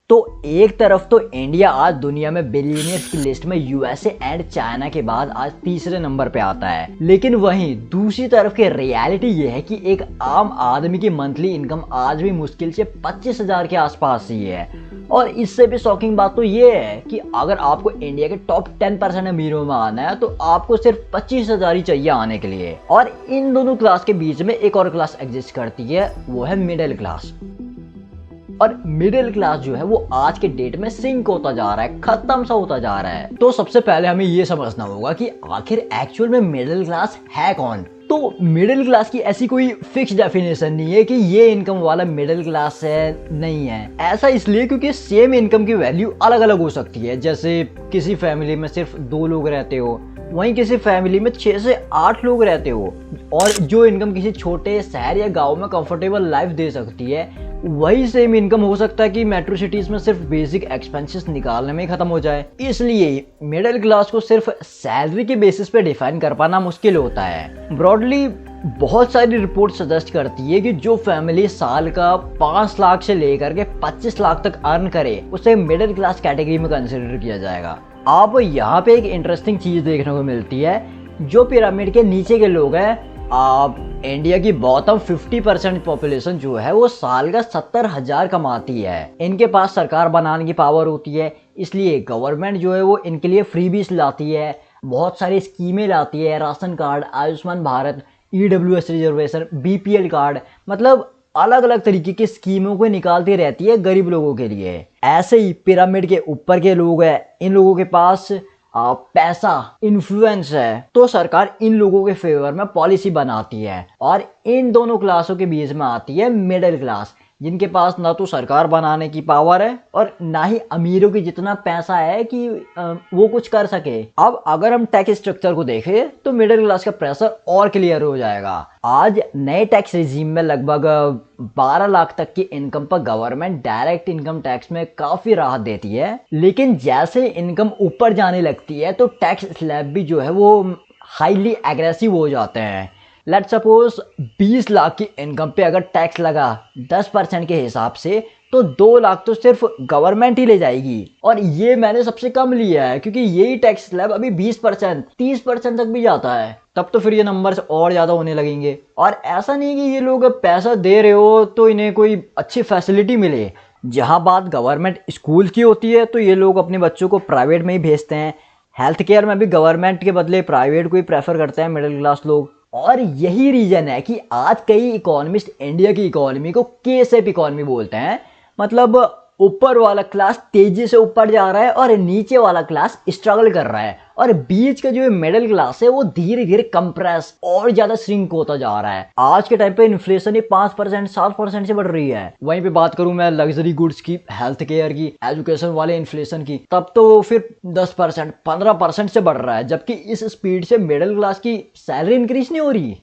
तो एक तरफ तो इंडिया आज दुनिया में बिलियनियर्स की लिस्ट में यूएसए एंड चाइना के बाद आज तीसरे नंबर पे आता है, लेकिन वहीं दूसरी तरफ की रियलिटी ये है कि एक आम आदमी की मंथली इनकम आज भी मुश्किल से 25,000 के आसपास ही है। और इससे भी शॉकिंग बात तो ये है कि अगर आपको इंडिया के टॉप 10% अमीरों में आना है तो आपको सिर्फ 25,000 ही चाहिए आने के लिए। और इन दोनों क्लास के बीच में एक और क्लास एग्जिस्ट करती है, वो है मिडिल क्लास। और मिडिल क्लास जो है वो आज के डेट में सिंक होता जा रहा है, खत्म सा होता जा रहा है। तो सबसे पहले हमें ये समझना होगा कि आखिर एक्चुअल में मिडिल क्लास है कौन। तो मिडिल क्लास की ऐसी कोई फिक्स डेफिनेशन नहीं है कि ये इनकम वाला मिडिल क्लास है, नहीं है। ऐसा इसलिए क्योंकि सेम इनकम की वैल्यू अलग अलग हो सकती है। जैसे किसी फैमिली में सिर्फ 2 लोग रहते हो, वहीं किसी फैमिली में 6 से 8 लोग रहते हो। और जो इनकम किसी छोटे शहर या गांव में कंफर्टेबल लाइफ दे सकती है, वही सेम इनकम हो सकता है कि मेट्रो सिटीज में सिर्फ बेसिक एक्सपेंसेस निकालने में खत्म हो जाए। इसलिए मिडिल क्लास को सिर्फ सैलरी के बेसिस पे डिफाइन कर पाना मुश्किल होता है। ब्रॉडली बहुत सारी रिपोर्ट सजेस्ट करती है कि जो फैमिली साल का 5 लाख से लेकर के 25 लाख तक अर्न करे उसे मिडिल क्लास कैटेगरी में कंसिडर किया जाएगा। आप यहाँ पे एक इंटरेस्टिंग चीज देखने को मिलती है, जो पिरामिड के नीचे के लोग हैं, आप इंडिया की बॉटम 50% पॉपुलेशन जो है वो साल का 70,000 कमाती है। इनके पास सरकार बनाने की पावर होती है, इसलिए गवर्नमेंट जो है वो इनके लिए फ्रीबीज लाती है, बहुत सारी स्कीमें लाती है, ration card, Ayushman Bharat, EWS reservation, BPL card, मतलब अलग अलग तरीके की स्कीमों को निकालती रहती है गरीब लोगों के लिए। ऐसे ही पिरामिड के ऊपर के लोग हैं, इन लोगों के पास पैसा, इन्फ्लुएंस है, तो सरकार इन लोगों के फेवर में पॉलिसी बनाती है। और इन दोनों क्लासों के बीच में आती है मिडिल क्लास, जिनके पास ना तो सरकार बनाने की पावर है और ना ही अमीरों की जितना पैसा है कि वो कुछ कर सके। अब अगर हम टैक्स स्ट्रक्चर को देखें तो मिडिल क्लास का प्रेशर और क्लियर हो जाएगा। आज नए टैक्स रिजीम में लगभग 12 लाख तक की इनकम पर गवर्नमेंट डायरेक्ट इनकम टैक्स में काफी राहत देती है, लेकिन जैसे इनकम ऊपर जाने लगती है तो टैक्स स्लैब भी जो है वो हाईली एग्रेसिव हो जाते हैं। लेट सपोज 20 लाख की इनकम पे अगर टैक्स लगा 10% के हिसाब से, तो 2 लाख तो सिर्फ गवर्नमेंट ही ले जाएगी। और ये मैंने सबसे कम लिया है क्योंकि यही टैक्स स्लैब अभी 20%, 30% तक भी जाता है। तब तो फिर ये नंबर्स और ज्यादा होने लगेंगे। और ऐसा नहीं कि ये लोग पैसा दे रहे हो तो इन्हें कोई अच्छी फैसिलिटी मिले। जहां बात गवर्नमेंट स्कूल की होती है तो ये लोग अपने बच्चों को प्राइवेट में ही भेजते हैं। हेल्थ केयर में भी गवर्नमेंट के बदले प्राइवेट को ही प्रेफर करते हैं मिडिल क्लास लोग। और यही रीजन है कि आज कई इकोनॉमिस्ट इंडिया की इकोनॉमी को के शेप इकोनॉमी बोलते हैं। मतलब ऊपर वाला क्लास तेजी से ऊपर जा रहा है और नीचे वाला क्लास स्ट्रगल कर रहा है, और बीच का जो मिडिल क्लास है वो धीरे धीरे कंप्रेस और ज्यादा श्रिंक होता जा रहा है। आज के टाइम पे इन्फ्लेशन ही 5%, 7% से बढ़ रही है। वहीं पे बात करूं मैं लग्जरी गुड्स की, हेल्थ केयर की, एजुकेशन वाले इन्फ्लेशन की, तब तो फिर 10%, 15% से बढ़ रहा है, जबकि इस स्पीड से मिडिल क्लास की सैलरी इंक्रीज नहीं हो रही।